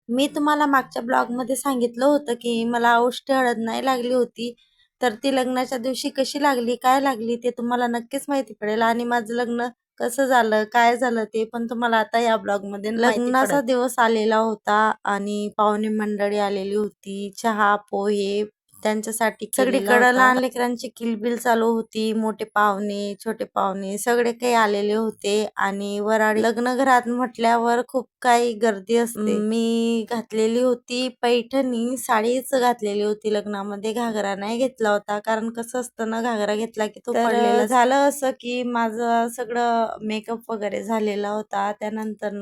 मी तुम्हाला मागच्या ब्लॉगमध्ये सांगितलं होतं की मला उष्टी हळद नाही लागली होती, तर ती लग्नाच्या दिवशी कशी लागली, काय लागली ते तुम्हाला नक्कीच माहिती पडेल आणि माझं लग्न कसं झालं, काय झालं ते पण तुम्हाला आता या ब्लॉगमध्ये माहिती पडेल. लग्नाचा दिवस आलेला होता आणि पाहुणे मंडळी आलेली होती. चहा, पोहे त्यांच्यासाठी सगळीकडे लहान लेकरांची किलबिल चालू होती. मोठे पाहुणे, छोटे पाहुणे सगळे काही आलेले होते आणि वराडी लग्न घरात म्हटल्यावर खूप काही गर्दी असते. मी घातलेली होती पैठणी साडीच घातलेली होती लग्नामध्ये, घागरा नाही घेतला होता कारण कसं असतं ना, घागरा घेतला की तो पडलेला. झालं असं की माझं सगळं मेकअप वगैरे झालेला होता. त्यानंतर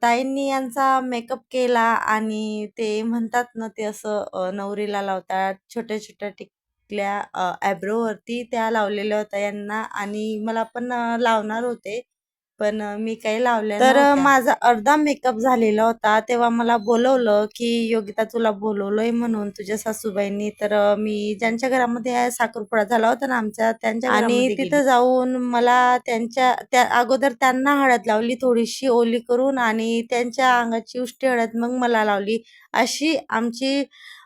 ताईंनी यांचा मेकअप केला आणि ते म्हणतात ना, ते असं नवरीला लावतात छोट्या छोट्या टिकल्या वरती त्या लावलेल्या होत्या यांना आणि मला पण लावणार होते, पण मी काही लावल्या तर माझा अर्धा मेकअप झालेला होता. तेव्हा मला बोलवलं की योगिता तुला बोलवलंय म्हणून तुझ्या सासूबाईंनी. तर मी ज्यांच्या घरामध्ये साखरपुडा झाला होता ना आमच्या, त्यांच्या आणि तिथं जाऊन मला त्या अगोदर त्यांना हळद लावली थोडीशी ओली करून आणि त्यांच्या अंगाची उष्टी हळद मग मला लावली. अशी आमची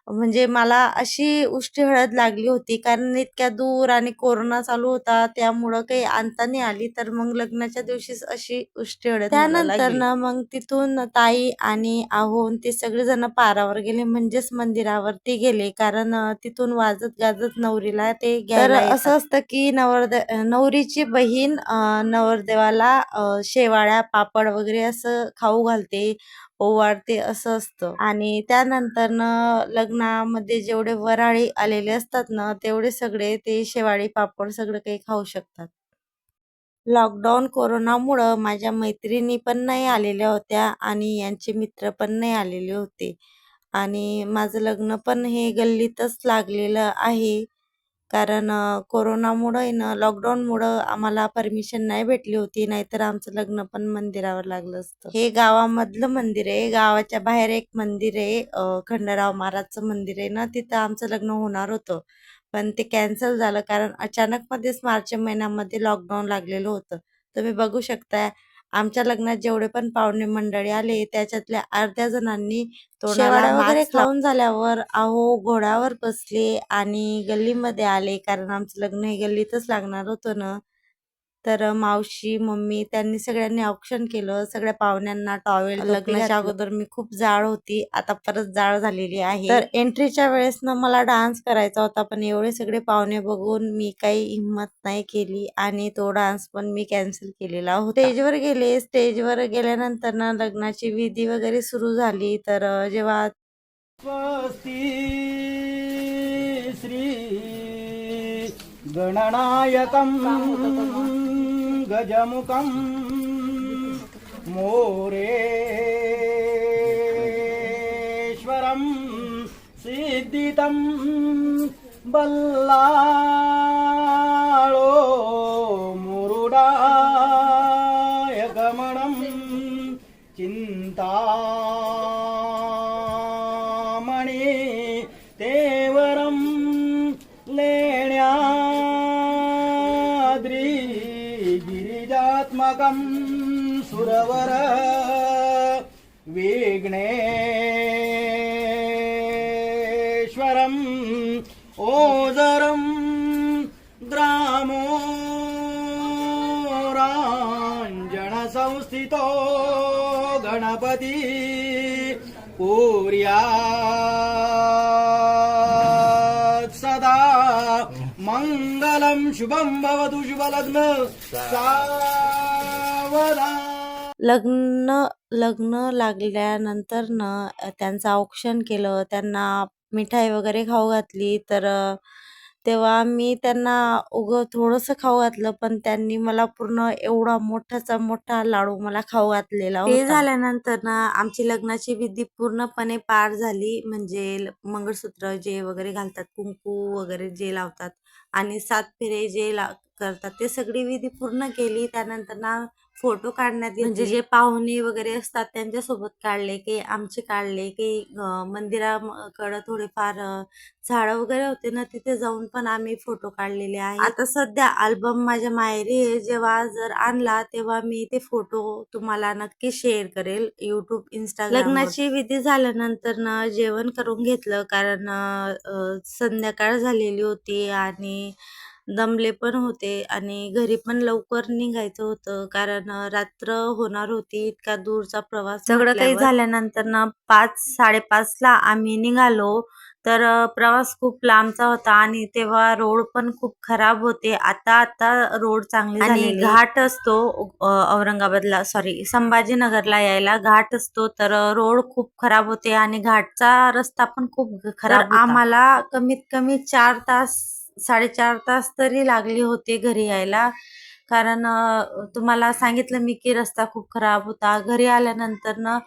म्हणजे मला अशी उष्टी हळद लागली होती कारण इतक्या दूर आणि कोरोना चालू होता त्यामुळं काही आणता नाही आली. तर मग लग्नाच्या दिवशीच अशी उष्टी हळद त्यानंतर ना मग तिथून ताई आणि आहोन ते सगळेजण पारावर गेले म्हणजेच मंदिरावरती गेले कारण तिथून वाजत गाजत नवरीला ते घ्यायला येतात. असं असतं की नवरीची बहीण नवरदेवाला शेवाळ्या पापड वगैरे असं खाऊ घालते, ओवाळते असं असतं. आणि त्यानंतर लग्नामध्ये जेवढे वराळी आलेले असतात ना तेवढे सगळे ते शेवाळी पापड सगळं काही खाऊ शकतात. लॉकडाऊन कोरोनामुळं माझ्या मैत्रिणी पण नाही आलेल्या होत्या आणि यांचे मित्र पण नाही आलेले होते आणि माझं लग्न पण हे गल्लीतच लागलेलं आहे कारण कोरोनामुळं आहे ना, लॉकडाऊनमुळं आम्हाला परमिशन नाही भेटली होती, नाहीतर आमचं लग्न पण मंदिरावर लागलं असतं. हे गावामधलं मंदिर आहे, गावाच्या बाहेर एक मंदिर आहे, खंडराव महाराजचं मंदिर आहे ना, तिथं आमचं लग्न होणार होतं. पण ते कॅन्सल झालं कारण अचानकमध्येच मार्च महिन्यामध्ये लॉकडाऊन लागलेलं होतं. तुम्ही बघू शकता आमच्या लग्नात जेवढे पण पाहुणे मंडळी आले त्याच्यातल्या अर्ध्या जणांनी तोंडाला वगैरे खाऊन झाल्यावर घोड्यावर बसले आणि गल्लीमध्ये आले कारण आमचं लग्न हे गल्लीतच लागणार होतं ना. तर मावशी, मम्मी त्यांनी सगळ्यांनी औक्षण केलं. सगळ्या पाहुण्यांना टॉवेल लग्नाच्या अगोदर मी खूप जाड होती, आता परत जाड झालेली आहे. तर एंट्रीच्या वेळेस ना मला डान्स करायचा होता, पण एवढे सगळे पाहुणे बघून मी काही हिंमत नाही केली आणि तो डान्स पण मी कॅन्सल केलेला होता. स्टेजवर गेले. स्टेजवर गेल्यानंतर ना लग्नाची विधी वगैरे सुरू झाली. तर जेव्हा श्री गणनायकं गजमुखं मोरेश्वरं सिद्धितं बल्लाळो मुरुडाय गमनं चिंतामणि तेवरं लेण्याद्री गिरिजात्मकं सुरवर विघ्नेश्वरं ओजरं ग्रामोराञ्जन संस्थितो गणपती कुर्यात् सदा मंगलम शुभम भवतु शुभलग्न सावधान. लग्न लागल्यानंतर त्यांचं औक्षण केलं, त्यांना मिठाई वगैरे खाऊ घातली. तर तेव्हा मी त्यांना थोडंसं खाऊ घातलं, पण त्यांनी मला पूर्ण एवढा मोठाचा मोठा लाडू मला खाऊ घातलेला होता. ते झाल्यानंतर आमची लग्नाची विधी पूर्णपणे पार झाली. म्हणजे मंगळसूत्र जे वगैरे घालतात, कुंकू वगैरे जे लावतात आणि 7 फेरे जे करतात ते सगळी विधी पूर्ण केली. त्यानंतर फोटो काढण्यात येते. म्हणजे जे पाहुणे वगैरे असतात त्यांच्यासोबत काढले, काही आमचे काढले, काही मंदिराकडं थोडेफार झाडं वगैरे होते ना, तिथे जाऊन पण आम्ही फोटो काढलेले आहेत. आता सध्या अल्बम माझ्या माहेरी आहे. जेव्हा जर आणला तेव्हा मी ते फोटो तुम्हाला नक्की शेअर करेल YouTube, Instagram. लग्नाची विधी झाल्यानंतर ना जेवण करून घेतलं, कारण संध्याकाळ झालेली होती आणि दमले पण होते आणि घरी पण लवकर निघायचं होतं, कारण रात्र होणार होती. इतका दूरचा प्रवास सगळं काही झाल्यानंतर ना 5-5:30ला आम्ही निघालो. तर प्रवास खूप लांबचा होता आणि तेव्हा रोड पण खूप खराब होते. आता रोड चांगले झालेले आणि घाट असतो औरंगाबादला, सॉरी, संभाजीनगरला यायला घाट असतो. तर रोड खूप खराब होते आणि घाटचा रस्ता पण खूप खराब होता. आम्हाला कमीत कमी 4 तास, 4.5 तास तरी लागले होते घरी यायला, कारण तुम्हाला सांगितलं मी की रस्ता खूप खराब होता. घरी आल्यानंतर ना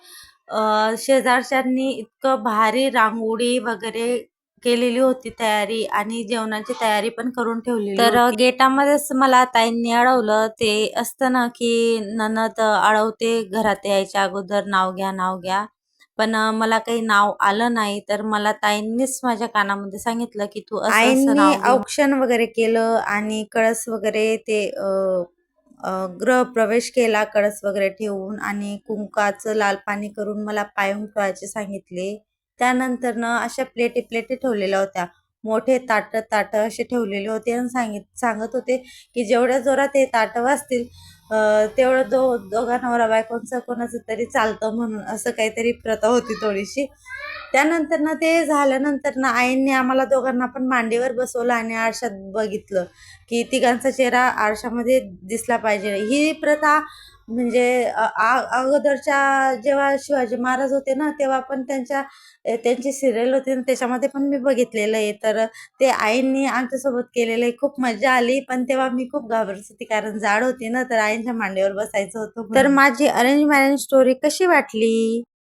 शेजारच्यांनी इतकं भारी रांगोळी वगैरे केलेली होती तयारी, आणि जेवणाची तयारी पण करून ठेवलेली तर होती. गेटामध्येच मला ताईंनी अडवलं. ते असतं ना की नणद अडवते घरात यायच्या अगोदर, नाव घ्या नाव घ्या, पण मला काही नाव आलं नाही. तर मला ताईंनीच माझ्या कानामध्ये सांगितलं की तू असं असं नाव घे. औक्षण वगैरे केलं आणि कळस वगैरे ते गृहप्रवेश केला कळस वगैरे ठेवून, आणि कुंकाचं लाल पाणी करून मला पायहून ठेवायचे सांगितले. त्यानंतर ना अशा प्लेटी प्लेटी ठेवलेल्या होत्या, मोठे ताट असे ठेवलेले होते, आणि सांगत होते की जेवढ्या जोरात हे ताट वाजतील तेवढं दोघा नवरा बायकोंचं कोणाचं तरी चालतं, म्हणून असं काहीतरी प्रथा होती थोडीशी. त्यानंतर ना ते झाल्यानंतर ना आईंनी आम्हाला दोघांना पण मांडीवर बसवलं आणि आरशात बघितलं की तिघांचा चेहरा आरशामध्ये दिसला पाहिजे. ही प्रथा म्हणजे अगोदरच्या जेव्हा शिवाजी महाराज होते ना, तेव्हा पण त्यांची सिरियल होती ना, त्याच्यामध्ये पण मी बघितलेलं आहे. तर ते आईंनी आमच्यासोबत केलेलं आहे. खूप मजा आली, पण तेव्हा मी खूप घाबरत होती, कारण जाड होती ना, तर आईंच्या मांडीवर बसायचं होतं. तर माझी अरेंज मॅरेज स्टोरी कशी वाटली?